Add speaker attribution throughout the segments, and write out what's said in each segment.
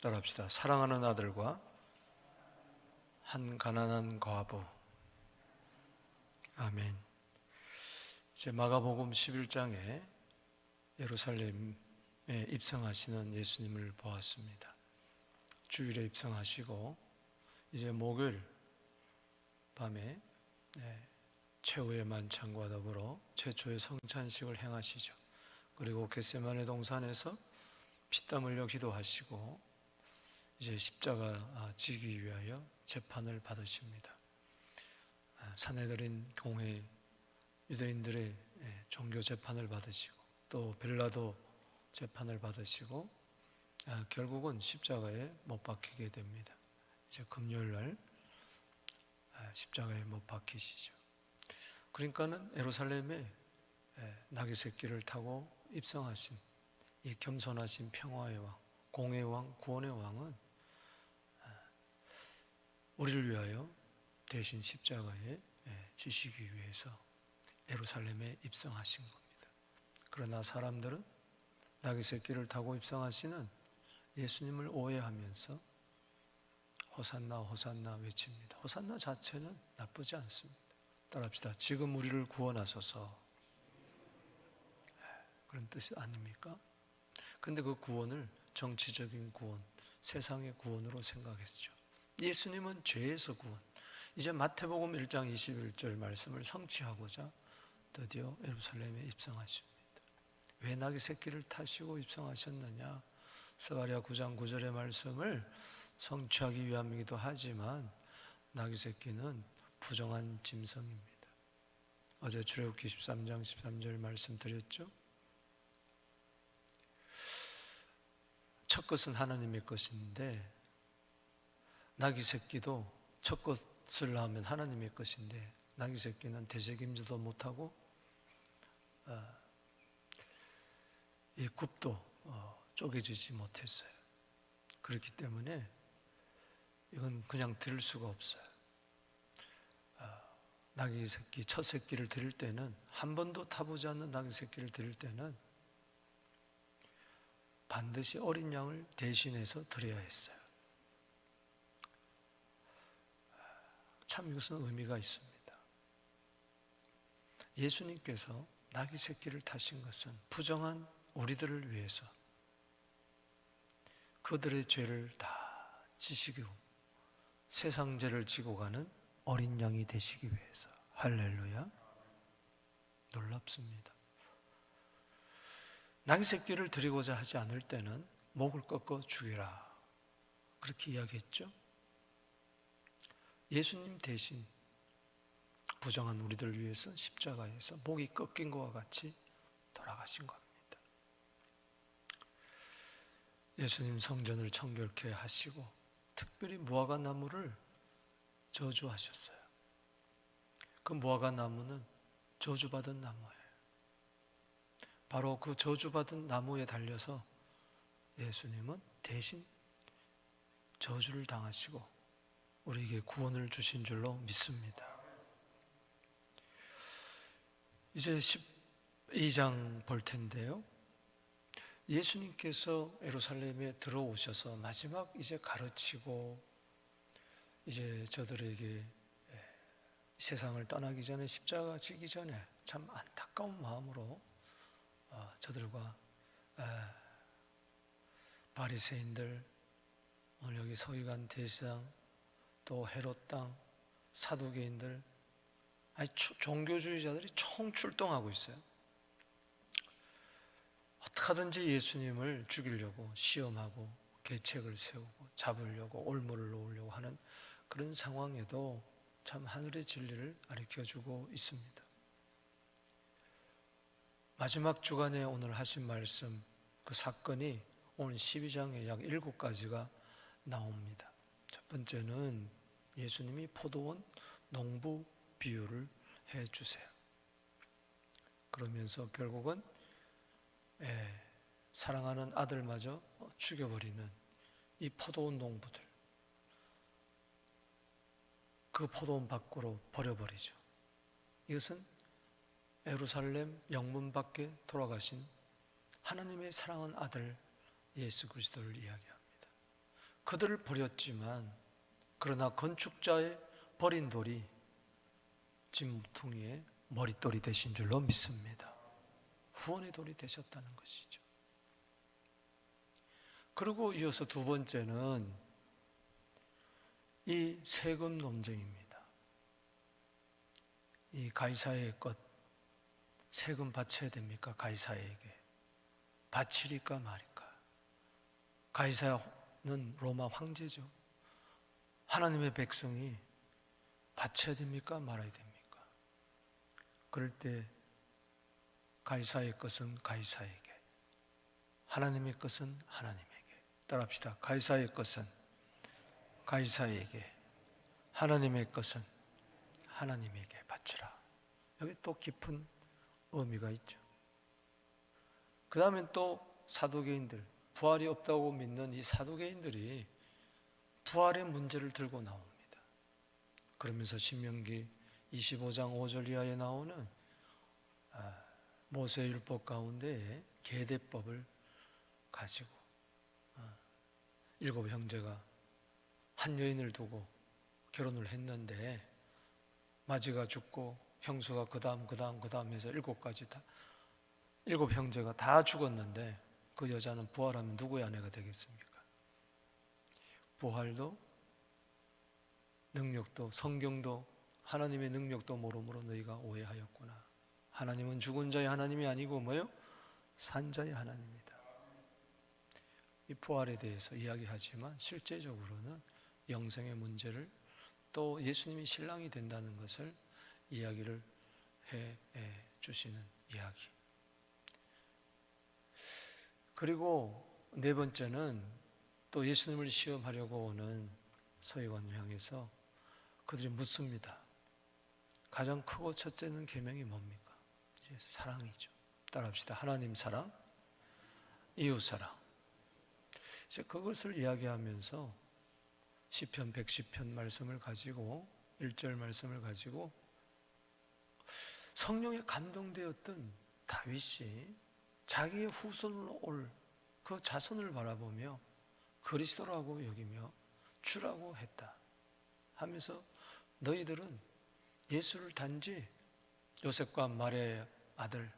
Speaker 1: 따라합시다. 사랑하는 아들과 한 가난한 과부. 아멘. 이제 마가복음 11장에 예루살렘에 입성하시는 예수님을 보았습니다. 주일에 입성하시고 이제 목요일 밤에 최후의 만찬과 더불어 최초의 성찬식을 행하시죠. 그리고 겟세마네 동산에서 피땀 흘려 기도하시고 이제 십자가 지기 위하여 재판을 받으십니다. 산헤드린 공회 유대인들의 종교 재판을 받으시고 또 빌라도 재판을 받으시고 결국은 십자가에 못 박히게 됩니다. 이제 금요일 날 십자가에 못 박히시죠. 그러니까는 예루살렘에 나귀 새끼를 타고 입성하신 이 겸손하신 평화의 왕, 공의 왕, 구원의 왕은 우리를 위하여 대신 십자가에 지시기 위해서 예루살렘에 입성하신 겁니다. 그러나 사람들은 나귀 새끼를 타고 입성하시는 예수님을 오해하면서 호산나 호산나 외칩니다. 호산나 자체는 나쁘지 않습니다. 따라합시다. 지금 우리를 구원하소서. 그런 뜻이 아닙니까? 근데 그 구원을 정치적인 구원, 세상의 구원으로 생각했죠. 예수님은 죄에서 구원. 이제 마태복음 1장 21절 말씀을 성취하고자 드디어 예루살렘에 입성하십니다. 왜 나귀 새끼를 타시고 입성하셨느냐? 스가랴 9장 9절의 말씀을 성취하기 위함이기도 하지만 나귀 새끼는 부정한 짐승입니다. 어제 출애굽기 13장 13절 말씀드렸죠? 첫 것은 하나님의 것인데 나귀 새끼도 첫 것을 낳으면 하나님의 것인데 나귀 새끼는 되새김질도 못하고 이 굽도 쪼개지지 못했어요. 그렇기 때문에 이건 그냥 드릴 수가 없어요. 나귀 새끼, 첫 새끼를 드릴 때는 한 번도 타보지 않는 나귀 새끼를 드릴 때는 반드시 어린 양을 대신해서 드려야 했어요. 참 이것은 의미가 있습니다. 예수님께서 나귀 새끼를 타신 것은 부정한 우리들을 위해서 그들의 죄를 다 지시고 세상 죄를 지고 가는 어린 양이 되시기 위해서. 할렐루야. 놀랍습니다. 나귀 새끼를 드리고자 하지 않을 때는 목을 꺾어 죽이라 그렇게 이야기했죠. 예수님 대신 부정한 우리들을 위해서 십자가에서 목이 꺾인 것과 같이 돌아가신 겁니다. 예수님 성전을 청결케 하시고 특별히 무화과 나무를 저주하셨어요. 그 무화과 나무는 저주받은 나무예요. 바로 그 저주받은 나무에 달려서 예수님은 대신 저주를 당하시고 우리에게 구원을 주신 줄로 믿습니다. 이제 12장 볼 텐데요. 예수님께서 예루살렘에 들어오셔서 마지막 이제 가르치고 이제 저들에게 세상을 떠나기 전에 십자가 지기 전에 참 안타까운 마음으로 저들과 바리새인들, 오늘 여기 서기관 대제사장, 또 헤롯 땅 사두개인들, 종교주의자들이 총출동하고 있어요. 어떻게 하든지 예수님을 죽이려고 시험하고 계책을 세우고 잡으려고 올무를 놓으려고 하는 그런 상황에도 참 하늘의 진리를 가르쳐주고 있습니다. 마지막 주간에 오늘 하신 말씀, 그 사건이 오늘 12장에 약 7가지가 나옵니다. 첫 번째는 예수님이 포도원 농부 비유를 해주세요. 그러면서 결국은 사랑하는 아들마저 죽여버리는 이 포도원 농부들, 그 포도원 밖으로 버려버리죠. 이것은 예루살렘 영문 밖에 돌아가신 하나님의 사랑하는 아들 예수 그리스도를 이야기합니다. 그들을 버렸지만 그러나 건축자의 버린 돌이 진무통이의 머릿돌이 되신 줄로 믿습니다. 후원의 돌이 되셨다는 것이죠. 그리고 이어서 두 번째는 이 세금 논쟁입니다. 이 가이사의 것 세금 바쳐야 됩니까? 가이사에게 바치리까 말일까? 가이사는 로마 황제죠. 하나님의 백성이 바쳐야 됩니까? 말아야 됩니까? 그럴 때 가이사의 것은 가이사에게, 하나님의 것은 하나님에게. 따라합시다. 가이사의 것은 가이사에게, 하나님의 것은 하나님에게 바치라. 여기 또 깊은 의미가 있죠. 그 다음엔 또 사두개인들, 부활이 없다고 믿는 이 사두개인들이 부활의 문제를 들고 나옵니다. 그러면서 신명기 25장 5절 이하에 나오는 모세의 율법 가운데 계대법을 가지고 일곱 형제가 한 여인을 두고 결혼을 했는데 마지가 죽고 형수가 그 다음 해서 일곱 형제가 다 죽었는데 그 여자는 부활하면 누구의 아내가 되겠습니까? 부활도 능력도 성경도 하나님의 능력도 모르므로 너희가 오해하였구나. 하나님은 죽은 자의 하나님이 아니고 뭐요? 산 자의 하나님이다. 이 부활에 대해서 이야기하지만 실제적으로는 영생의 문제를 또 예수님이 신랑이 된다는 것을 이야기를 해 주시는 이야기. 그리고 네 번째는 또 예수님을 시험하려고 오는 서기관을 향해서 그들이 묻습니다. 가장 크고 첫째는 계명이 뭡니까? 사랑이죠. 따라합시다. 하나님 사랑, 이웃 사랑. 이제 그것을 이야기하면서 시편 110편 말씀을 가지고 1절 말씀을 가지고 성령에 감동되었던 다윗이 자기의 후손으로 올 그 자손을 바라보며 그리스도라고 여기며 주라고 했다 하면서 너희들은 예수를 단지 요셉과 마리아의 아들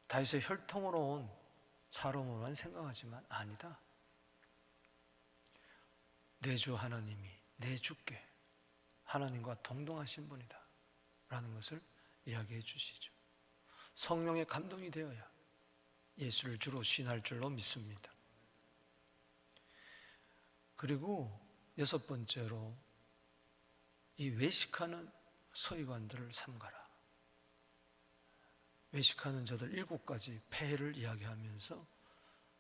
Speaker 1: 다윗의 혈통으로 온 사람으로만 생각하지만 아니다. 내 주 하나님이 내 주께 하나님과 동등하신 분이다 라는 것을 이야기해 주시죠. 성령의 감동이 되어야 예수를 주로 신할 줄로 믿습니다. 그리고 여섯 번째로 이 외식하는 서기관들을 삼가라. 외식하는 저들 7가지 폐해를 이야기하면서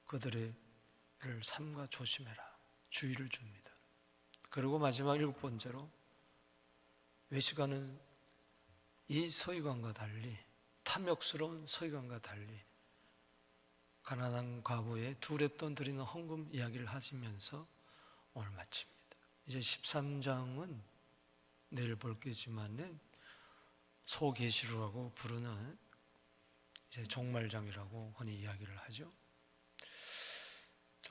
Speaker 1: 그들을 삼가 조심해라 주의를 줍니다. 그리고 마지막 7번째로 외식하는 이 서기관과 달리 탐욕스러운 서기관과 달리 가난한 과부의 두 렙돈 드리는 헌금 이야기를 하시면서 오늘 마칩니다. 이제 13장은 내일 볼 거지만은 소계시록이라고 부르는 이제 종말장이라고 흔히 이야기를 하죠.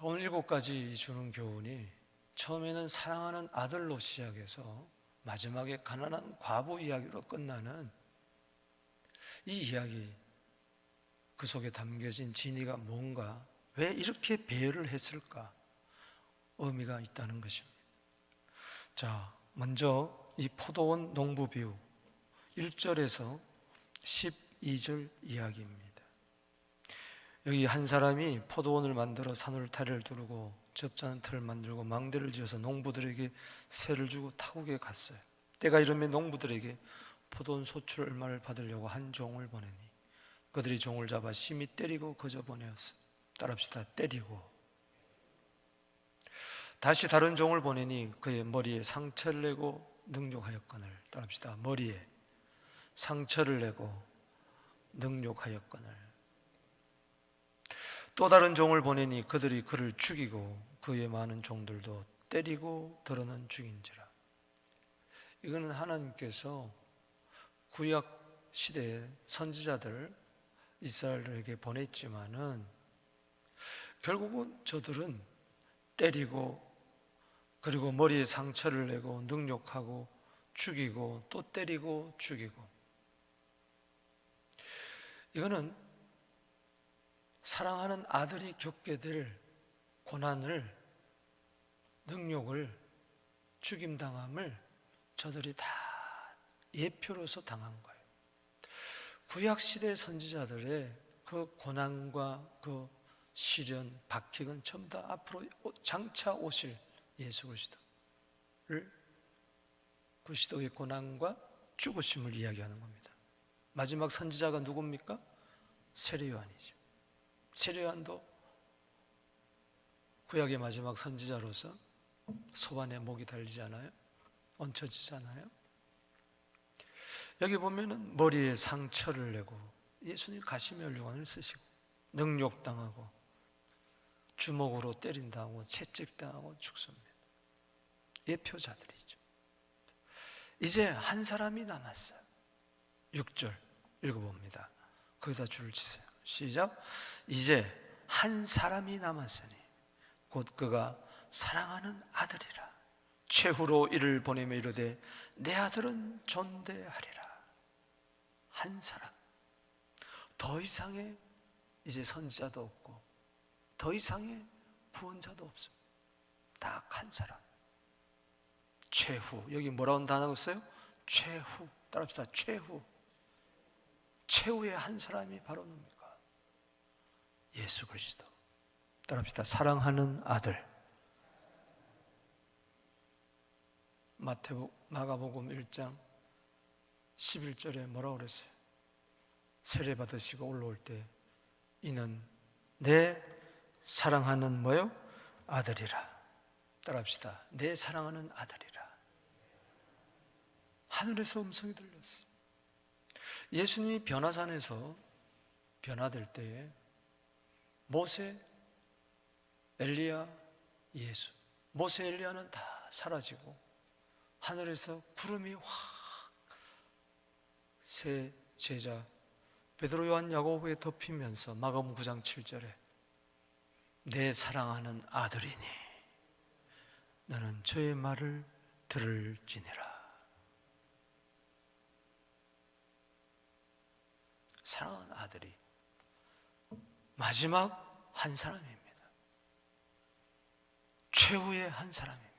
Speaker 1: 오늘 7가지 주는 교훈이 처음에는 사랑하는 아들로 시작해서 마지막에 가난한 과부 이야기로 끝나는 이 이야기, 그 속에 담겨진 진리가 뭔가, 왜 이렇게 배열을 했을까? 의미가 있다는 것입니다. 자, 먼저 이 포도원 농부 비유 1절에서 12절 이야기입니다. 여기 한 사람이 포도원을 만들어 산울타리를 두르고 접자는 틀을 만들고 망대를 지어서 농부들에게 세를 주고 타국에 갔어요. 때가 이르면 농부들에게 포도원 소출 얼마를 받으려고 한 종을 보내니 그들이 종을 잡아 심히 때리고 거저 보내었어요. 따라합시다. 때리고. 다시 다른 종을 보내니 그의 머리에 상처를 내고 능욕하였거늘. 따라합시다. 머리에 상처를 내고 능욕하였거늘. 또 다른 종을 보내니 그들이 그를 죽이고 그의 많은 종들도 때리고 더러는 죽인지라. 이거는 하나님께서 구약 시대의 선지자들 이스라엘에게 보냈지만은 결국은 저들은 때리고 그리고 머리에 상처를 내고 능욕하고 죽이고 또 때리고 죽이고, 이거는 사랑하는 아들이 겪게 될 고난을, 능욕을, 죽임당함을 저들이 다 예표로서 당한 거예요. 구약시대 선지자들의 그 고난과 그 시련, 박해는 전부 다 앞으로 장차 오실 예수 그리스도를, 그리스도의 고난과 죽으심을 이야기하는 겁니다. 마지막 선지자가 누굽니까? 세례 요한이죠. 세례 요한도 구약의 마지막 선지자로서 소반에 목이 달리잖아요. 얹혀지잖아요. 여기 보면은 머리에 상처를 내고 예수님 가시며 혈관을 쓰시고 능욕당하고 주먹으로 때린다고 채찍당하고 죽습니다. 예표자들이죠. 이제 한 사람이 남았어요. 6절 읽어봅니다. 거기다 줄을 치세요. 시작. 이제 한 사람이 남았으니 곧 그가 사랑하는 아들이라. 최후로 이를 보내며 이르되 내 아들은 존대하리라. 한 사람. 더 이상의 이제 선지자도 없고 더 이상의 구원자도 없습니다. 딱 한 사람. 최후. 여기 뭐라고 단어가 있어요? 최후. 따라합시다. 최후. 최후의 한 사람이 바로 누굽니까? 예수 그리스도. 따라합시다. 사랑하는 아들. 마가복음 1장 11절에 뭐라고 그랬어요? 세례 받으시고 올라올 때 이는 내 사랑하는 뭐요? 아들이라. 따라합시다. 내 사랑하는 아들이라. 하늘에서 음성이 들렸어요. 예수님이 변화산에서 변화될 때에 모세, 엘리야, 예수. 모세, 엘리야는 다 사라지고 하늘에서 구름이 확 세 제자 베드로, 요한, 야고보에 덮이면서 마가복음 9장 7절에 내 사랑하는 아들이니 나는 저의 말을 들을지니라. 사랑하는 아들이 마지막 한 사람입니다. 최후의 한 사람입니다.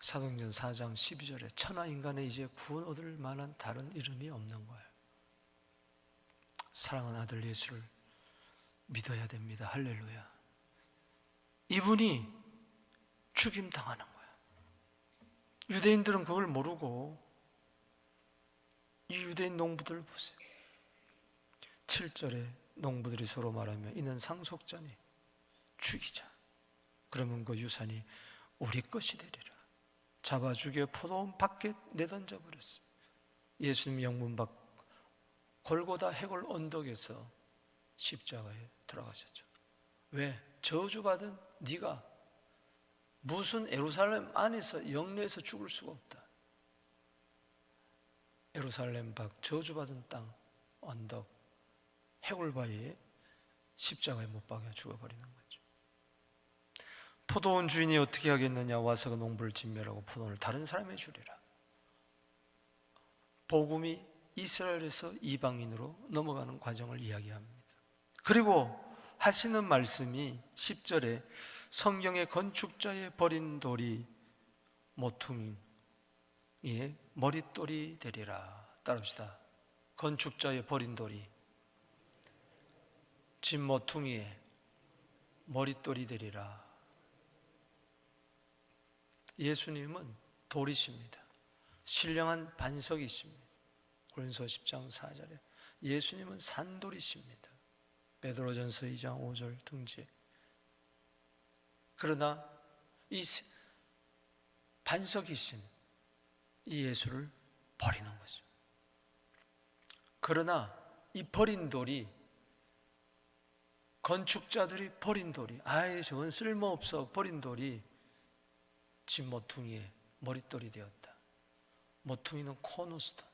Speaker 1: 사도행전 4장 12절에 천하 인간에 이제 구원 얻을 만한 다른 이름이 없는 거예요. 사랑하는 아들 예수를 믿어야 됩니다. 할렐루야. 이분이 죽임 당하는 거야. 유대인들은 그걸 모르고 이 유대인 농부들 보세요. 7절에 농부들이 서로 말하며 이는 상속자니 죽이자. 그러면 그 유산이 우리 것이 되리라. 잡아 죽여 포도원 밖에 내던져 버렸어요. 예수님 영문 밖 골고다 해골 언덕에서 십자가에 들어가셨죠. 왜? 저주받은 네가 무슨 예루살렘 안에서 영내에서 죽을 수가 없다. 예루살렘 밖 저주받은 땅 언덕 해골바위에 십자가에 못 박여 죽어버리는 거죠. 포도원 주인이 어떻게 하겠느냐. 와서 그 농부를 진멸하고 포도원을 다른 사람에 주리라. 복음이 이스라엘에서 이방인으로 넘어가는 과정을 이야기합니다. 그리고 하시는 말씀이 10절에 성경의 건축자의 버린 돌이 모퉁이의 머릿돌이 되리라. 따라합시다. 건축자의 버린 돌이 진 모퉁이의 머릿돌이 되리라. 예수님은 돌이십니다. 신령한 반석이십니다. 고린도서 10장 4절에 예수님은 산돌이십니다. 베드로전서 2장 5절 등지. 그러나 이 반석이신 이 예수를 버리는 거죠. 그러나 이 버린 돌이 건축자들이 버린 돌이 아이 저건 쓸모없어 버린 돌이 진 모퉁이의 머릿돌이 되었다. 모퉁이는 코너스톤.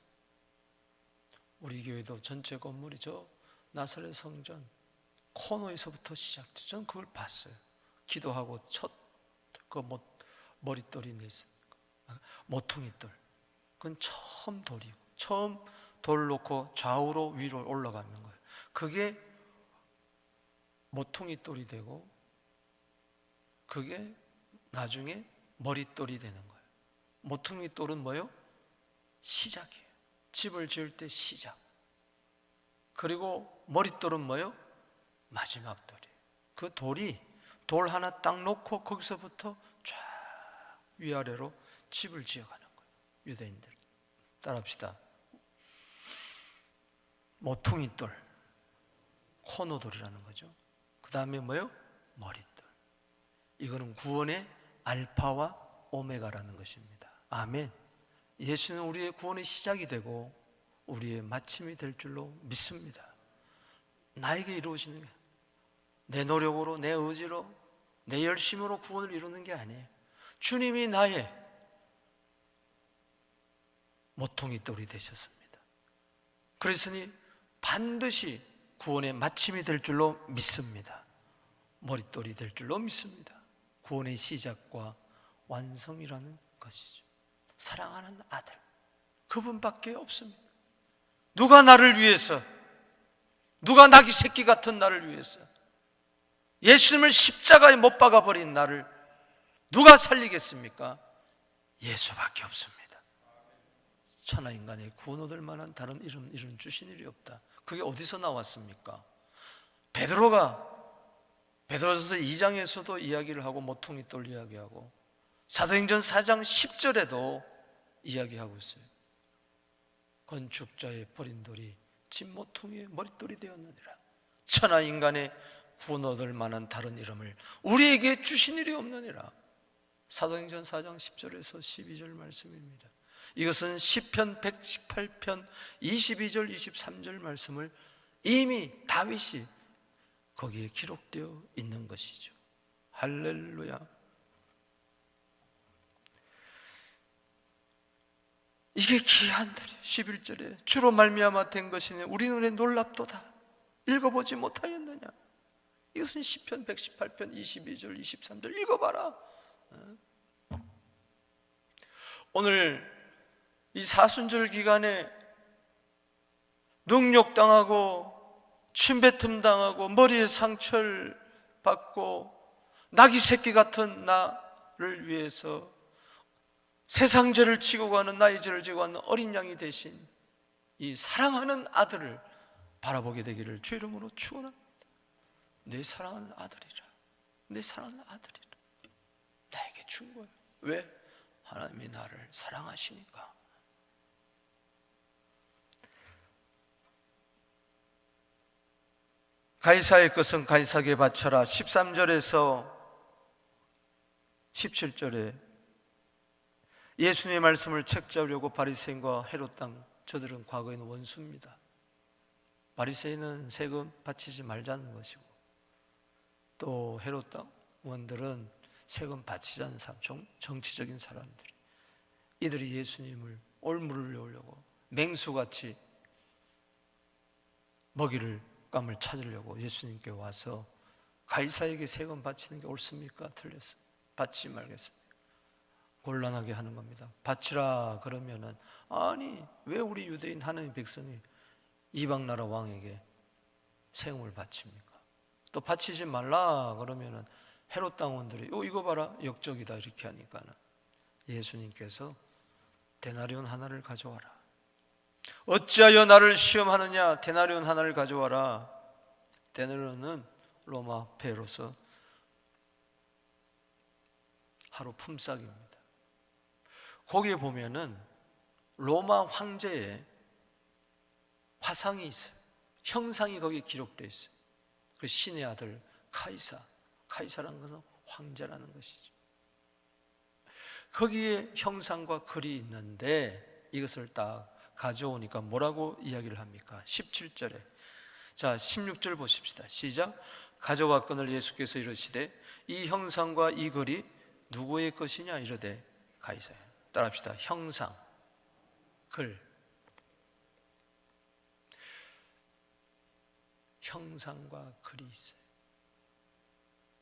Speaker 1: 우리 교회도 전체 건물이 저 나사렛 성전 코너에서부터 시작돼. 저는 그걸 봤어요. 기도하고 첫 그 머릿돌이 냈으니까 모퉁이돌. 그건 처음 돌이고, 처음 돌 놓고 좌우로 위로 올라가는 거예요. 그게 모퉁이돌이 되고, 그게 나중에 머릿돌이 되는 거예요. 모퉁이돌은 뭐예요? 시작이에요. 집을 지을 때 시작. 그리고 머릿돌은 뭐예요? 마지막 돌이에요. 그 돌이 돌 하나 딱 놓고 거기서부터 쫙 위아래로 집을 지어가는 거예요. 유대인들 따라합시다. 모퉁이돌, 코너돌이라는 거죠. 그 다음에 뭐예요? 머릿돌. 이거는 구원의 알파와 오메가라는 것입니다. 아멘. 예수는 우리의 구원의 시작이 되고 우리의 마침이 될 줄로 믿습니다. 나에게 이루어지는 게 내 노력으로, 내 의지로, 내 열심으로 구원을 이루는 게 아니에요. 주님이 나의 모퉁이돌이 되셨습니다. 그랬으니 반드시 구원의 마침이 될 줄로 믿습니다. 머릿돌이 될 줄로 믿습니다. 구원의 시작과 완성이라는 것이죠. 사랑하는 아들, 그분밖에 없습니다. 누가 나를 위해서, 누가 나귀 새끼 같은 나를 위해서 예수님을 십자가에 못 박아버린 나를 누가 살리겠습니까? 예수밖에 없습니다. 천하인간의 구원 얻을 만한 다른 이름 주신 일이 없다. 그게 어디서 나왔습니까? 베드로전서 2장에서도 이야기를 하고 모퉁이돌 이야기하고 사도행전 4장 10절에도 이야기하고 있어요. 건축자의 버린 돌이 진모퉁이의 머릿돌이 되었느니라. 천하인간의 구원 얻을 만한 다른 이름을 우리에게 주신 일이 없느니라. 사도행전 4장 10절에서 12절 말씀입니다. 이것은 시편 118편 22절 23절 말씀을 이미 다윗이 거기에 기록되어 있는 것이죠. 할렐루야. 이게 귀한 들이에요. 11절에 주로 말미암아 된 것이니 우리 눈에 놀랍도다. 읽어보지 못하였느냐. 이것은 시편 118편 22절 23절 읽어봐라. 오늘 이 사순절 기간에 능욕당하고 침뱉음 당하고 머리에 상처를 받고 나귀 새끼 같은 나를 위해서 세상 죄를 지고 가는, 나의 죄를 지고 가는 어린 양이 되신 이 사랑하는 아들을 바라보게 되기를 주 이름으로 축원합니다. 내 사랑하는 아들이라, 내 사랑하는 아들이라 나에게 준 거예요. 왜? 하나님이 나를 사랑하시니까. 가이사의 것은 가이사에게 바쳐라. 13절에서 17절에 예수님의 말씀을 책잡으려고 바리새인과 헤롯 당, 저들은 과거에는 원수입니다. 바리새인은 세금 바치지 말자는 것이고, 또 헤롯 당원들은 세금 바치자는 사람, 정치적인 사람들이, 이들이 예수님을 올무를 놓으려고 맹수같이 먹이를 감을 찾으려고 예수님께 와서 가이사에게 세금 바치는 게 옳습니까? 틀렸어요. 바치지 말겠습니까? 곤란하게 하는 겁니다. 바치라 그러면은, 아니 왜 우리 유대인 하나님 백성이 이방 나라 왕에게 세금을 바칩니까? 또 바치지 말라 그러면은 헤롯 당원들이 이거 봐라 역적이다 이렇게 하니까는 예수님께서 데나리온 하나를 가져와라. 어찌하여 나를 시험하느냐? 데나리온 하나를 가져와라. 데나리온은 로마 배로서 하루 품삯입니다. 거기에 보면은 로마 황제의 화상이 있어요. 형상이 거기에 기록되어 있어요. 그 신의 아들 카이사라는 것은 황제라는 것이죠. 거기에 형상과 글이 있는데 이것을 딱 가져오니까 뭐라고 이야기를 합니까? 17절에, 자 16절 보십시다. 시작. 가져왔거늘 예수께서 이르시되 이 형상과 이 글이 누구의 것이냐 이르되 가이사야. 따라합시다. 형상, 글. 형상과 글이 있어요.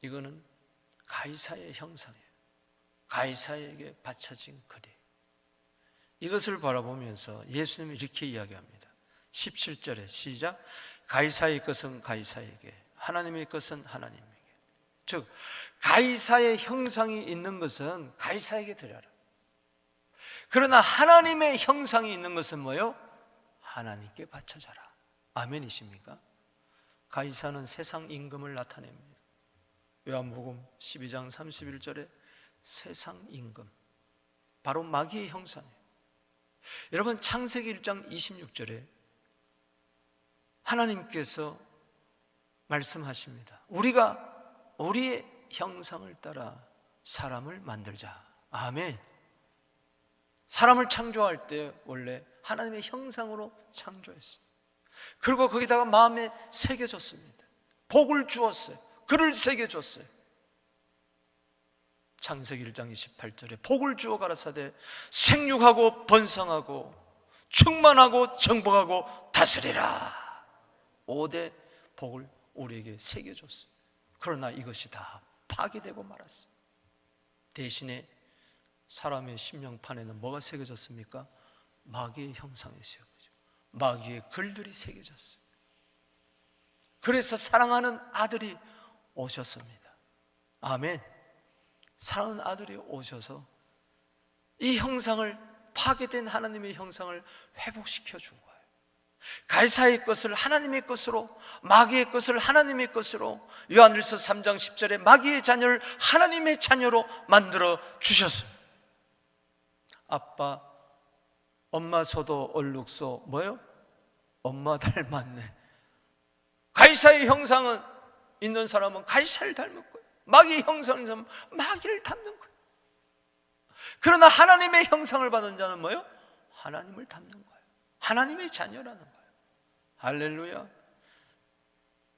Speaker 1: 이거는 가이사의 형상이에요. 가이사에게 바쳐진 글이에요. 이것을 바라보면서 예수님이 이렇게 이야기합니다. 17절에 시작. 가이사의 것은 가이사에게, 하나님의 것은 하나님에게. 즉 가이사의 형상이 있는 것은 가이사에게 드려라. 그러나 하나님의 형상이 있는 것은 뭐요? 하나님께 바쳐져라. 아멘이십니까? 가이사는 세상 임금을 나타냅니다. 요한복음 12장 31절에 세상 임금, 바로 마귀의 형상이에요. 여러분, 창세기 1장 26절에 하나님께서 말씀하십니다. 우리가 우리의 형상을 따라 사람을 만들자. 아멘. 사람을 창조할 때 원래 하나님의 형상으로 창조했어요. 그리고 거기다가 마음에 새겨줬습니다. 복을 주었어요. 글을 새겨줬어요. 창세기 1장 28절에 복을 주어 가라사대 생육하고 번성하고 충만하고 정복하고 다스리라. 5대 복을 우리에게 새겨줬어요. 그러나 이것이 다 파괴되고 말았어요. 대신에 사람의 심령판에는 뭐가 새겨졌습니까? 마귀의 형상이 새겨졌죠. 마귀의 글들이 새겨졌어요. 그래서 사랑하는 아들이 오셨습니다. 아멘. 사랑하는 아들이 오셔서 이 형상을, 파괴된 하나님의 형상을 회복시켜 준 거예요. 가이사의 것을 하나님의 것으로, 마귀의 것을 하나님의 것으로, 요한일서 3장 10절에 마귀의 자녀를 하나님의 자녀로 만들어 주셨어요. 아빠, 엄마 소도 얼룩소 뭐요? 엄마 닮았네. 가이사의 형상은 있는 사람은 가이사를 닮은 거예요. 마귀의 형상은 있는 사람은 마귀를 닮는 거예요. 그러나 하나님의 형상을 받은 자는 뭐요? 하나님을 닮는 거예요. 하나님의 자녀라는 거예요. 할렐루야.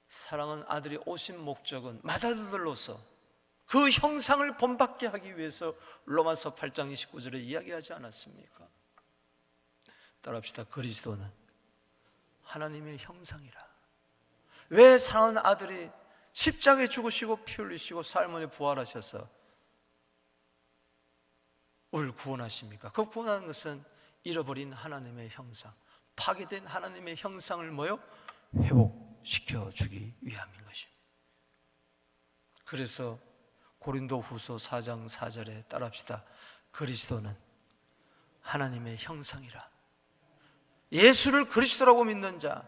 Speaker 1: 사랑하는 아들이 오신 목적은 맏아들로서 그 형상을 본받게 하기 위해서 로마서 8장 29절에 이야기하지 않았습니까? 따라합시다. 그리스도는 하나님의 형상이라. 왜 사랑하는 아들이 십자가에 죽으시고 피 흘리시고 삶을 부활하셔서 우리를 구원하십니까? 그 구원하는 것은 잃어버린 하나님의 형상, 파괴된 하나님의 형상을 뭐요? 회복시켜 주기 위함인 것입니다. 그래서 고린도후서 4장 4절에 따라합시다. 그리스도는 하나님의 형상이라. 예수를 그리스도라고 믿는 자,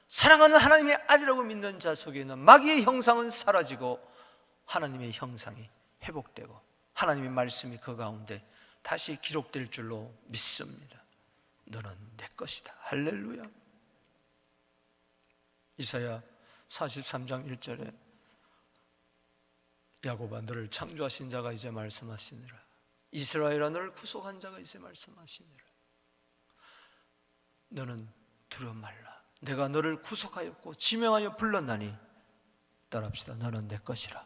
Speaker 1: 사랑하는 하나님의 아들이라고 믿는 자 속에는 마귀의 형상은 사라지고 하나님의 형상이 회복되고 하나님의 말씀이 그 가운데 다시 기록될 줄로 믿습니다. 너는 내 것이다. 할렐루야. 이사야 43장 1절에 야곱아, 너를 창조하신 자가 이제 말씀하시니라. 이스라엘아, 너를 구속한 자가 이제 말씀하시니라. 너는 두려워 말라. 내가 너를 구속하였고 지명하여 불렀나니 따라합시다. 너는 내 것이라.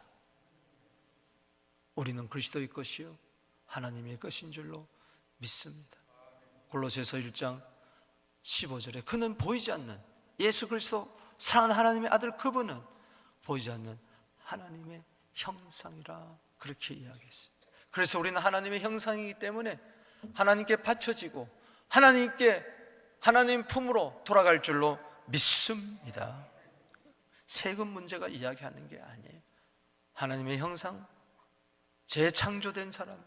Speaker 1: 우리는 그리스도의 것이요 하나님의 것인 줄로 믿습니다. 골로새서 1장 15절에 그는 보이지 않는 예수 그리스도 사랑하는 하나님의 아들, 그분은 보이지 않는 하나님의 형상이라 그렇게 이야기했어요. 그래서 우리는 하나님의 형상이기 때문에 하나님께 바쳐지고 하나님 품으로 돌아갈 줄로 믿습니다. 세금 문제가 이야기하는 게 아니에요. 하나님의 형상, 재창조된 사람,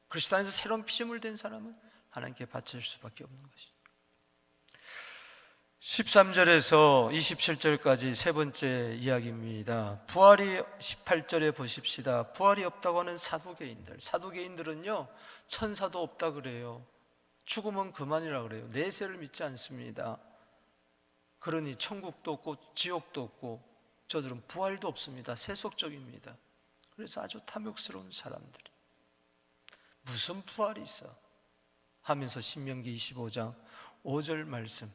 Speaker 1: 그리스도 안에서 새로운 피조물 된 사람은 하나님께 바칠 수밖에 없는 것이죠. 13절에서 27절까지 세 번째 이야기입니다. 부활이 18절에 보십시다. 부활이 없다고 하는 사두개인들은요 천사도 없다 그래요. 죽으면 그만이라 그래요. 내세를 믿지 않습니다. 그러니 천국도 없고 지옥도 없고 저들은 부활도 없습니다. 세속적입니다. 그래서 아주 탐욕스러운 사람들이 무슨 부활이 있어 하면서 신명기 25장 5절 말씀,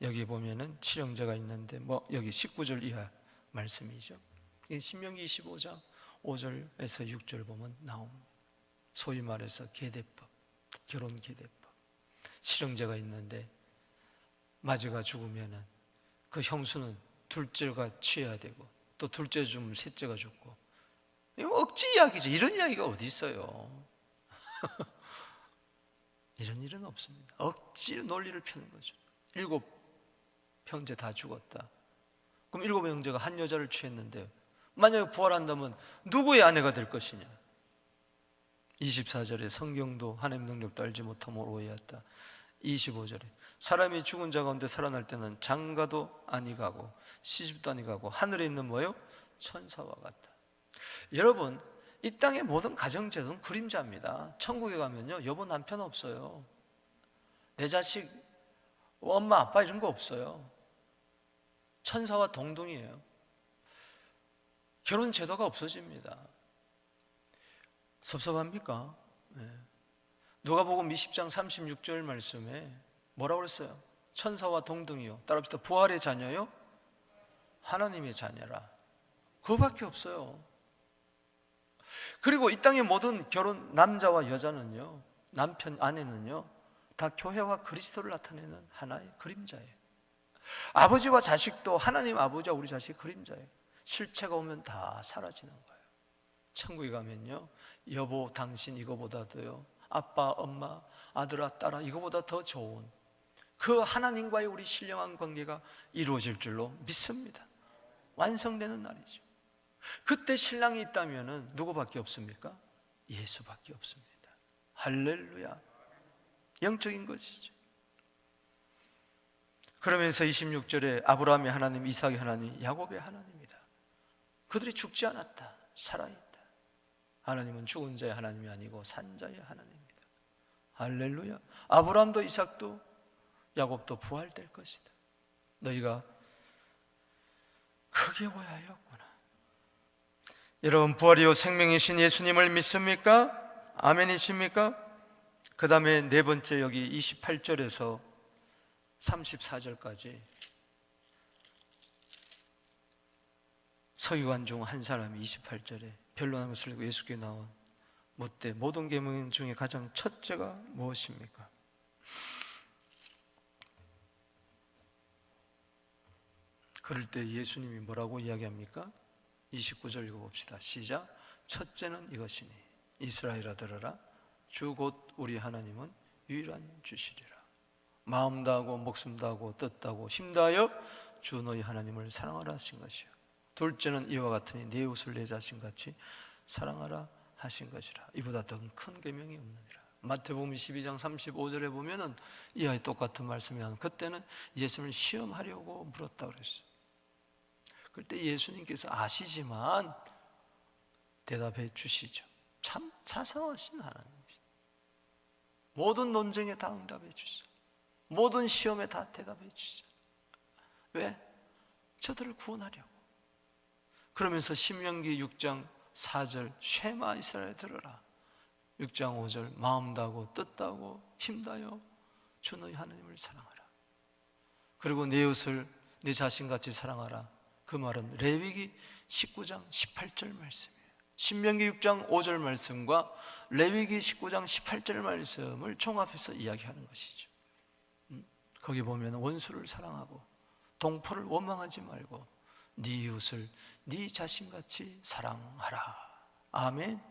Speaker 1: 여기 보면은 칠형제가 있는데 여기 19절 이하 말씀이죠. 신명기 25장 5절에서 6절 보면 나옵니다. 소위 말해서 계대법, 결혼 계대법. 칠형제가 있는데 마지가 죽으면은 그 형수는 둘째가 취해야 되고, 또 둘째 죽으면 셋째가 죽고. 이거 억지 이야기죠. 이런 이야기가 어디 있어요? 이런 일은 없습니다. 억지로 논리를 펴는 거죠. 7 형제 다 죽었다. 그럼 7 형제가 한 여자를 취했는데 만약에 부활한다면 누구의 아내가 될 것이냐? 24절에 성경도 하나님 능력도 알지 못함으로 오해했다. 25절에 사람이 죽은 자 가운데 살아날 때는 장가도 아니 가고 시집도 아니 가고 하늘에 있는 뭐요? 천사와 같다. 여러분, 이 땅의 모든 가정제도는 그림자입니다. 천국에 가면요, 여보 남편 없어요. 내 자식 엄마 아빠 이런 거 없어요. 천사와 동등이에요. 결혼 제도가 없어집니다. 섭섭합니까? 네. 누가복음 20장 36절 말씀에 뭐라고 그랬어요? 천사와 동등이요, 따라합시다. 부활의 자녀요, 하나님의 자녀라. 그거밖에 없어요. 그리고 이 땅의 모든 결혼, 남자와 여자는요, 남편, 아내는요, 다 교회와 그리스도를 나타내는 하나의 그림자예요. 아버지와 자식도 하나님 아버지와 우리 자식의 그림자예요. 실체가 오면 다 사라지는 거예요. 천국에 가면요, 여보 당신 이거보다도요, 아빠 엄마 아들아 딸아 이거보다 더 좋은 그 하나님과의 우리 신령한 관계가 이루어질 줄로 믿습니다. 완성되는 날이죠. 그때 신랑이 있다면 누구밖에 없습니까? 예수밖에 없습니다. 할렐루야. 영적인 것이죠. 그러면서 26절에 아브라함의 하나님, 이삭의 하나님, 야곱의 하나님이다. 그들이 죽지 않았다. 살아있다. 하나님은 죽은 자의 하나님이 아니고 산 자의 하나님입니다. 할렐루야. 아브라함도 이삭도 야곱도 부활될 것이다. 너희가 크게 오해하였구나. 여러분, 부활이요 생명이신 예수님을 믿습니까? 아멘이십니까? 그 다음에 네 번째, 여기 28절에서 34절까지 서기관 중 한 사람이 28절에 변론한 것을 읽고 예수께 나와 묻되 모든 계명 중에 가장 첫째가 무엇입니까? 그럴 때 예수님이 뭐라고 이야기합니까? 29절 읽어봅시다. 시작. 첫째는 이것이니 이스라엘아 들으라. 주 곧 우리 하나님은 유일한 주시리라. 마음 다하고 목숨 다하고 뜻 다하고 힘 다하여 주 너희 하나님을 사랑하라 하신 것이요. 둘째는 이와 같으니 네 이웃을 내 자신같이 사랑하라 하신 것이라. 이보다 더 큰 계명이 없느니라. 마태복음 12장 35절에 보면은 이 아이 똑같은 말씀이 나오는, 그때는 예수님을 시험하려고 물었다 그랬어요. 그때 예수님께서 아시지만 대답해 주시죠. 참 자상하신 하나님이시죠. 모든 논쟁에 다 응답해 주시죠. 모든 시험에 다 대답해 주시죠. 왜? 저들을 구원하려고. 그러면서 신명기 6장 4절 쉐마 이스라엘 들으라. 6장 5절 마음 다하고 뜻 다하고 힘 다하여 주 너희 하나님을 사랑하라. 그리고 내 이웃을 내 자신같이 사랑하라. 그 말은 레위기 19장 18절 말씀이에요. 신명기 6장 5절 말씀과 레위기 19장 18절 말씀을 종합해서 이야기하는 것이죠. 거기 보면 원수를 사랑하고 동포를 원망하지 말고 네 이웃을 네 자신같이 사랑하라. 아멘.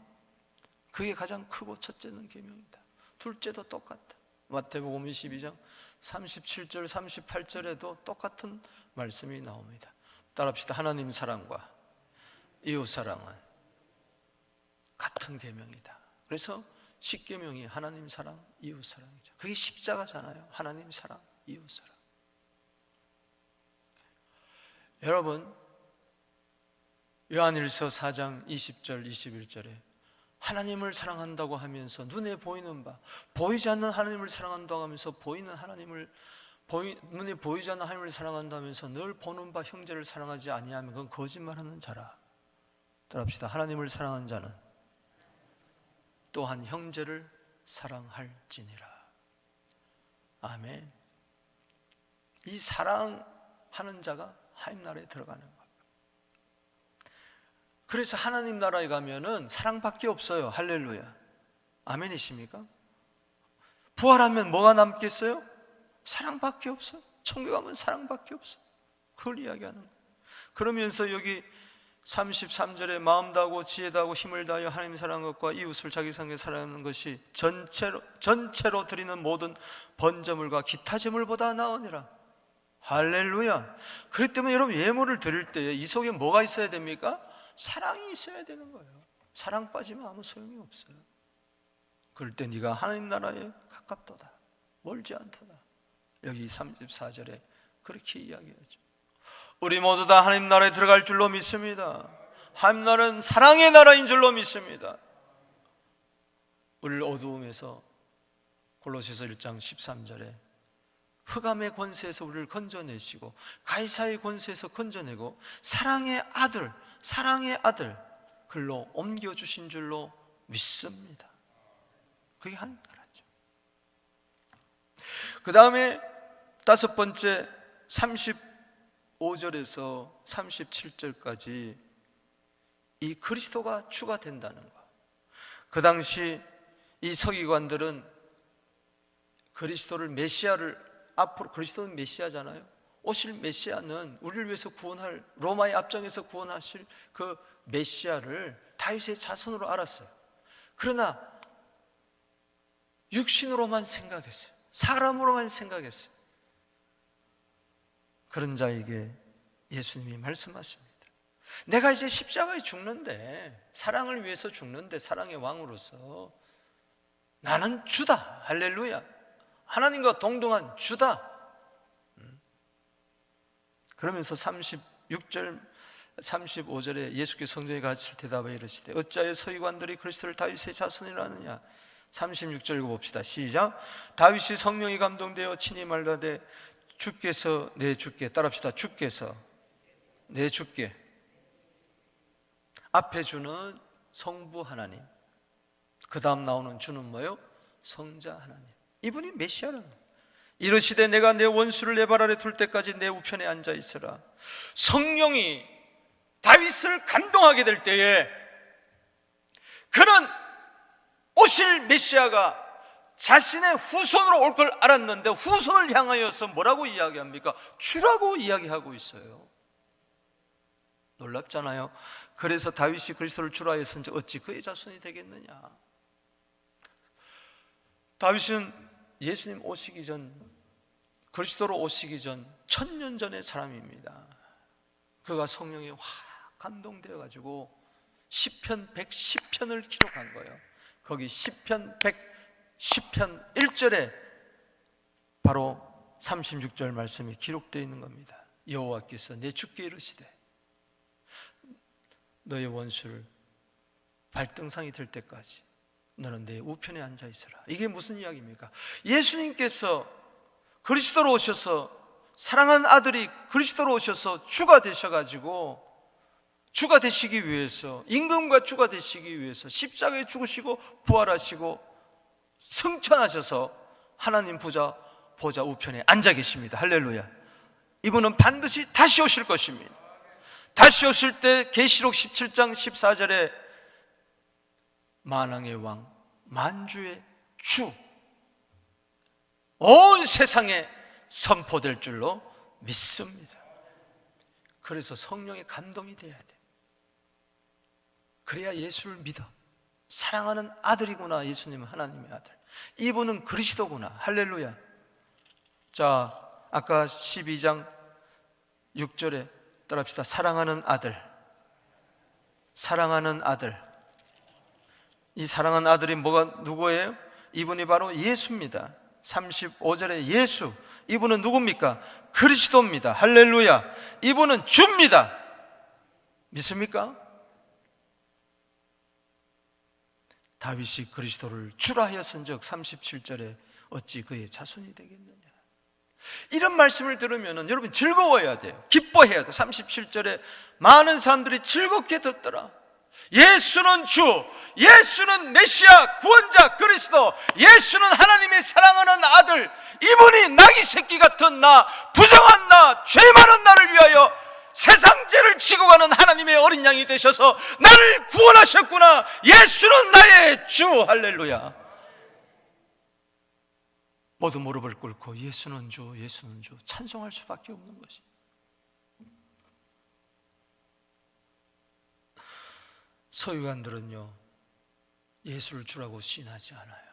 Speaker 1: 그게 가장 크고 첫째는 계명이다. 둘째도 똑같다. 마태복음 22장 37절 38절에도 똑같은 말씀이 나옵니다. 따라합시다. 하나님 사랑과 이웃 사랑은 같은 계명이다. 그래서 십계명이 하나님 사랑, 이웃 사랑이죠. 그게 십자가잖아요. 하나님 사랑, 이웃 사랑. 여러분, 요한일서 4장 20절 21절에 하나님을 사랑한다고 하면서 눈에 보이는 바, 보이지 않는 하나님을 사랑한다고 하면서 보이는 하나님을 눈에 보이지 않는 하나님을 사랑한다면서 늘 보는 바 형제를 사랑하지 아니하면 그건 거짓말하는 자라. 따라합시다. 하나님을 사랑하는 자는 또한 형제를 사랑할지니라. 아멘. 이 사랑하는 자가 하나님 나라에 들어가는 거예요. 그래서 하나님 나라에 가면은 사랑밖에 없어요. 할렐루야. 아멘이십니까? 부활하면 뭐가 남겠어요? 사랑밖에 없어요. 천국 가면 사랑밖에 없어요. 그걸 이야기하는 거예요. 그러면서 여기 33절에 마음 다하고 지혜 다하고 힘을 다하여 하나님 사랑하는 것과 이웃을 자기 상에 사랑하는 것이 전체로 드리는 모든 번제물과 기타 제물보다 나으니라. 할렐루야. 그렇기 때문에 여러분, 예물을 드릴 때 이 속에 뭐가 있어야 됩니까? 사랑이 있어야 되는 거예요. 사랑 빠지면 아무 소용이 없어요. 그럴 때 네가 하나님 나라에 가깝도다, 멀지 않도다. 여기 34절에 그렇게 이야기하죠. 우리 모두 다 하나님 나라에 들어갈 줄로 믿습니다. 하나님 나라는 사랑의 나라인 줄로 믿습니다. 우리를 어두움에서, 골로새서 1장 13절에 흑암의 권세에서 우리를 건져내시고 가이사의 권세에서 건져내고 사랑의 아들 글로 옮겨주신 줄로 믿습니다. 그게 하나님 나라죠. 그 다음에 다섯 번째, 35절에서 37절까지 이 그리스도가 추가된다는 것. 그 당시 이 서기관들은 그리스도를, 메시아를, 앞으로 그리스도는 메시아잖아요. 오실 메시아는 우리를 위해서 구원할, 로마의 압정에서 구원하실 그 메시아를 다윗의 자손으로 알았어요. 그러나 육신으로만 생각했어요. 사람으로만 생각했어요. 그런 자에게 예수님이 말씀하십니다. 내가 이제 십자가에 죽는데, 사랑을 위해서 죽는데, 사랑의 왕으로서 나는 주다. 할렐루야. 하나님과 동등한 주다. 그러면서 36절 35절에 예수께서 성전에 가실 대답하여 이르시되 어찌하여 서기관들이 그리스도를 다윗의 자손이라 하느냐. 36절 읽어봅시다. 시작. 다윗이 성령이 감동되어 친히 말하되 주께서 내 주께, 따라합시다. 주께서 내 주께. 앞에 주는 성부 하나님, 그 다음 나오는 주는 뭐예요? 성자 하나님. 이분이 메시아라는 거예요. 이르시되 내가 내 원수를 내 발 아래 둘 때까지 내 우편에 앉아 있으라. 성령이 다윗을 감동하게 될 때에 그는 오실 메시아가 자신의 후손으로 올 걸 알았는데 후손을 향하여서 뭐라고 이야기합니까? 주라고 이야기하고 있어요. 놀랍잖아요. 그래서 다윗이 그리스도를 주라 했은지 어찌 그의 자손이 되겠느냐. 다윗은 예수님 오시기 전, 그리스도로 오시기 전 1000년 전의 사람입니다. 그가 성령에 확 감동되어 가지고 시편 110편을 기록한 거예요. 거기 시편 110편 1절에 바로 36절 말씀이 기록되어 있는 겁니다. 여호와께서 내 주께 이르시되 너의 원수를 발등상이 될 때까지 너는 내 우편에 앉아 있으라. 이게 무슨 이야기입니까? 예수님께서 그리스도로 오셔서, 사랑하는 아들이 그리스도로 오셔서 주가 되셔가지고, 주가 되시기 위해서, 임금과 주가 되시기 위해서 십자가에 죽으시고 부활하시고 승천하셔서 하나님 보좌 우편에 앉아 계십니다. 할렐루야. 이분은 반드시 다시 오실 것입니다. 다시 오실 때 계시록 17장 14절에 만왕의 왕, 만주의 주, 온 세상에 선포될 줄로 믿습니다. 그래서 성령의 감동이 돼야 돼. 그래야 예수를 믿어. 사랑하는 아들이구나. 예수님은 하나님의 아들, 이분은 그리스도구나. 할렐루야. 자, 아까 12장 6절에 따라합시다. 사랑하는 아들, 사랑하는 아들. 이 사랑하는 아들이 누구예요? 이분이 바로 예수입니다. 35절에 예수, 이분은 누굽니까? 그리스도입니다. 할렐루야. 이분은 주입니다. 믿습니까? 다윗이 그리스도를 주라 하였은즉 37절에 어찌 그의 자손이 되겠느냐. 이런 말씀을 들으면 여러분 즐거워야 돼요. 기뻐해야 돼요. 37절에 많은 사람들이 즐겁게 듣더라. 예수는 주, 예수는 메시아, 구원자 그리스도, 예수는 하나님의 사랑하는 아들, 이분이 나귀 새끼 같은 나, 부정한 나, 죄 많은 나를 위하여 세상 죄를 지고 가는 하나님의 어린 양이 되셔서 나를 구원하셨구나. 예수는 나의 주. 할렐루야. 모두 무릎을 꿇고 예수는 주, 예수는 주 찬송할 수밖에 없는 것이. 서기관들은요, 예수를 주라고 시인하지 않아요.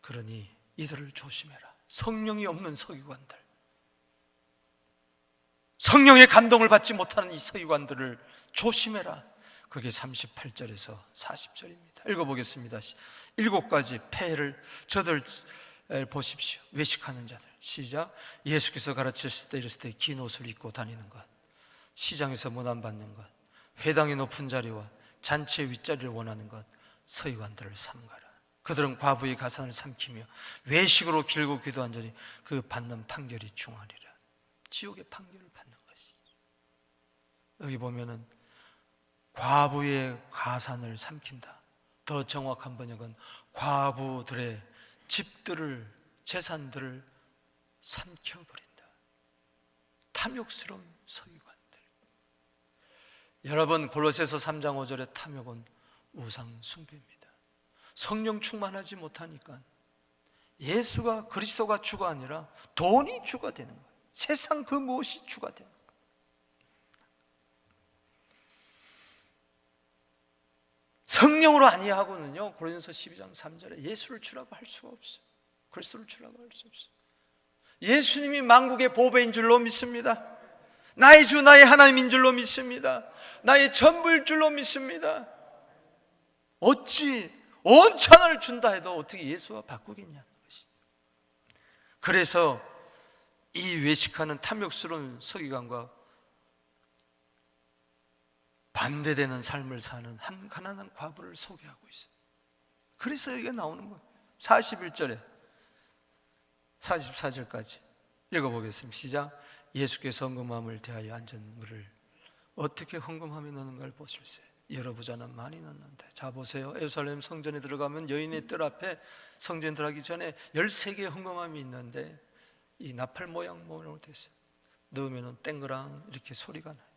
Speaker 1: 그러니 이들을 조심해라. 성령이 없는 서기관들, 성령의 감동을 받지 못하는 이 서기관들을 조심해라. 그게 38절에서 40절입니다. 읽어보겠습니다. 7가지 폐해를 저들 보십시오. 외식하는 자들. 시작. 예수께서 가르치실 때 이르실 때 긴 옷을 입고 다니는 것, 시장에서 문안받는 것, 회당의 높은 자리와 잔치의 윗자리를 원하는 것, 서기관들을 삼가라. 그들은 과부의 가산을 삼키며 외식으로 길고 기도한 자니 그 받는 판결이 중하리라. 지옥의 판결을 받는 것이죠. 여기 보면은 과부의 가산을 삼킨다. 더 정확한 번역은 과부들의 집들을, 재산들을 삼켜버린다. 탐욕스러운 서기관들. 여러분, 골로새서 3장 5절의 탐욕은 우상 숭배입니다. 성령 충만하지 못하니까 예수가, 그리스도가 주가 아니라 돈이 주가 되는 거예요. 세상 그 무엇이 주가 되는 거예요. 성령으로 아니하고는요, 고린도서 12장 3절에 예수를 주라고 할 수가 없어요. 그리스도를 주라고 할 수 없어요. 예수님이 만국의 보배인 줄로 믿습니다. 나의 주, 나의 하나님인 줄로 믿습니다. 나의 전부일 줄로 믿습니다. 어찌 온 천하를 준다 해도 어떻게 예수와 바꾸겠냐는 것이. 그래서 이 외식하는 탐욕스러운 서기관과 반대되는 삶을 사는 한 가난한 과부를 소개하고 있어요. 그래서 여기가 나오는 거예요. 41절에 44절까지 읽어보겠습니다. 시작. 예수께서 헌금함을 대하여 앉은 물을 어떻게 헌금함에 넣는가를 보실세. 여러 부자는 많이 넣는데. 자, 보세요. 예루살렘 성전에 들어가면 여인의 뜰 앞에 성전 들어가기 전에 13개의 헌금함이 있는데 이 나팔 모양으로 됐어요. 넣으면 땡그랑 이렇게 소리가 나요.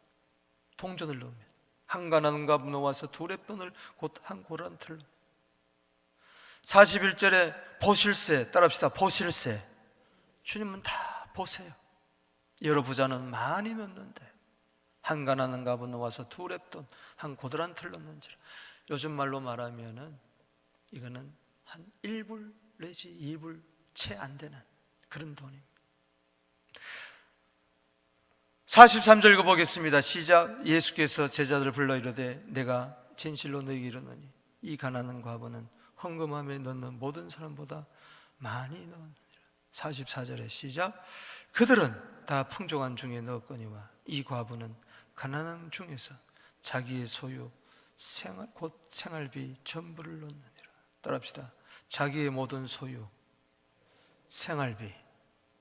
Speaker 1: 동전을 넣으면 한 가난한 과부 놓아서 2렙돈을 곧 한 고란틀로. 41절에 보실세, 따라합시다. 보실세. 주님은 다 보세요. 여러 부자는 많이 넣는데 한 가난한 과부 놓아서 2렙돈 한 고드란틀 넣는지라. 요즘 말로 말하면은 이거는 한 1불 내지 2불 채 안 되는 그런 돈입니다. 43절 읽어보겠습니다. 시작. 예수께서 제자들을 불러 이르되 내가 진실로 너희에게 이르노니 이 가난한 과부는 헌금함에 넣는 모든 사람보다 많이 넣었느니라. 44절에 시작. 그들은 다 풍족한 중에 넣었거니와 이 과부는 가난한 중에서 자기의 소유 곧 생활비 전부를 넣느니라. 따라합시다. 자기의 모든 소유 생활비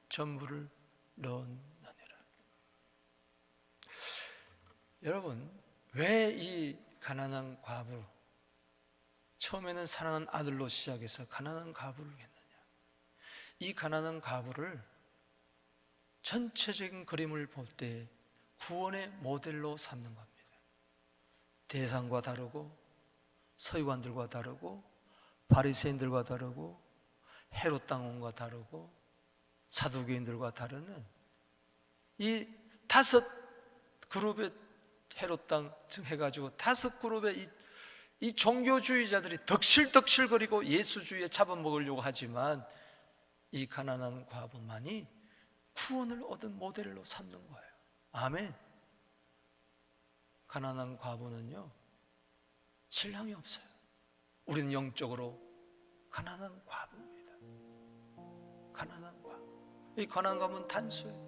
Speaker 1: 전부를 넣느니라. 여러분, 왜 이 가난한 과부, 처음에는 사랑하는 아들로 시작해서 가난한 과부를 했느냐? 이 가난한 과부를 전체적인 그림을 볼 때 구원의 모델로 삼는 겁니다. 대상과 다르고 서기관들과 다르고 바리새인들과 다르고 헤롯 당원과 다르고 사두개인들과 다르는 이 5그룹의 헤롯 당 해가지고 5그룹의 이 종교주의자들이 덕실덕실거리고 예수주의에 잡아먹으려고 하지만 이 가난한 과부만이 구원을 얻은 모델로 삼는 거예요. 아멘. 가난한 과부는요, 신랑이 없어요. 우리는 영적으로 가난한 과부입니다. 가난한 과부. 이 가난한 과부는 단수예요.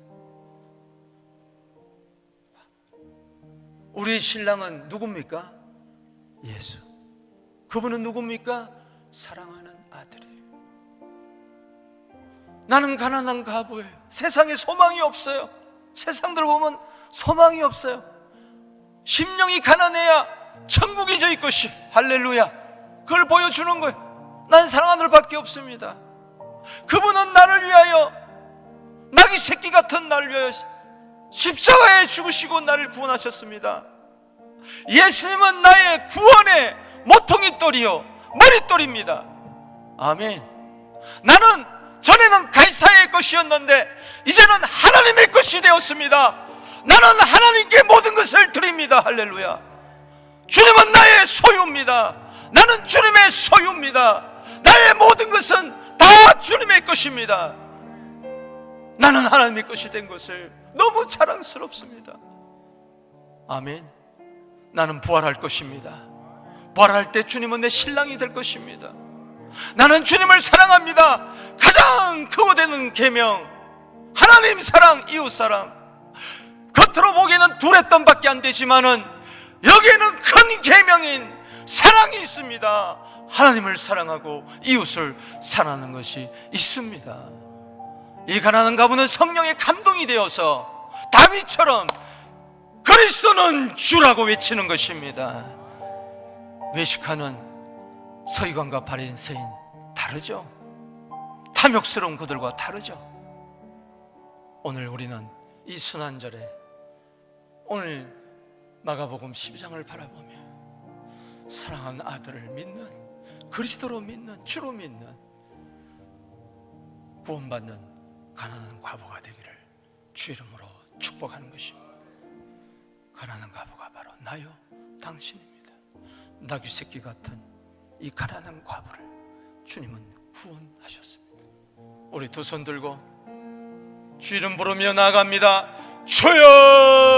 Speaker 1: 우리 신랑은 누굽니까? 예수. 그분은 누굽니까? 사랑하는 아들이에요. 나는 가난한 과부예요. 세상에 소망이 없어요. 세상들 보면 소망이 없어요. 심령이 가난해야 천국이 저희 것이. 할렐루야. 그걸 보여주는 거예요. 난 사랑하는 아들밖에 없습니다. 그분은 나를 위하여, 나귀 새끼 같은 나를 위하여 십자가에 죽으시고 나를 구원하셨습니다. 예수님은 나의 구원의 모퉁이돌이요 머릿돌입니다. 아멘. 나는 전에는 가이사의 것이었는데 이제는 하나님의 것이 되었습니다.
Speaker 2: 나는 하나님께 모든 것을 드립니다. 할렐루야. 주님은 나의 소유입니다. 나는 주님의 소유입니다. 나의 모든 것은 다 주님의 것입니다. 나는 하나님의 것이 된 것을 너무 자랑스럽습니다. 아멘. 나는 부활할 것입니다. 부활할 때 주님은 내 신랑이 될 것입니다. 나는 주님을 사랑합니다. 가장 크고 되는 계명, 하나님 사랑, 이웃 사랑. 겉으로 보기에는 둘의 덤밖에 안 되지만은 여기에는 큰 계명인 사랑이 있습니다. 하나님을 사랑하고 이웃을 사랑하는 것이 있습니다. 이 가난한 가부는 성령의 감동이 되어서 다윗처럼 그리스도는 주라고 외치는 것입니다. 외식하는 서기관과 바리새인 다르죠? 탐욕스러운 그들과 다르죠? 오늘 우리는 이 순환절에 오늘 마가복음 12장을 바라보며 사랑하는 아들을 믿는, 그리스도로 믿는, 주로 믿는, 구원받는 가난한 과부가 되기를 주 이름으로 축복하는 것입니다. 가난한 과부가 바로 나요, 당신입니다. 나귀 새끼 같은 이 가난한 과부를 주님은 구원하셨습니다. 우리 두 손 들고 주 이름 부르며 나아갑니다. 주여!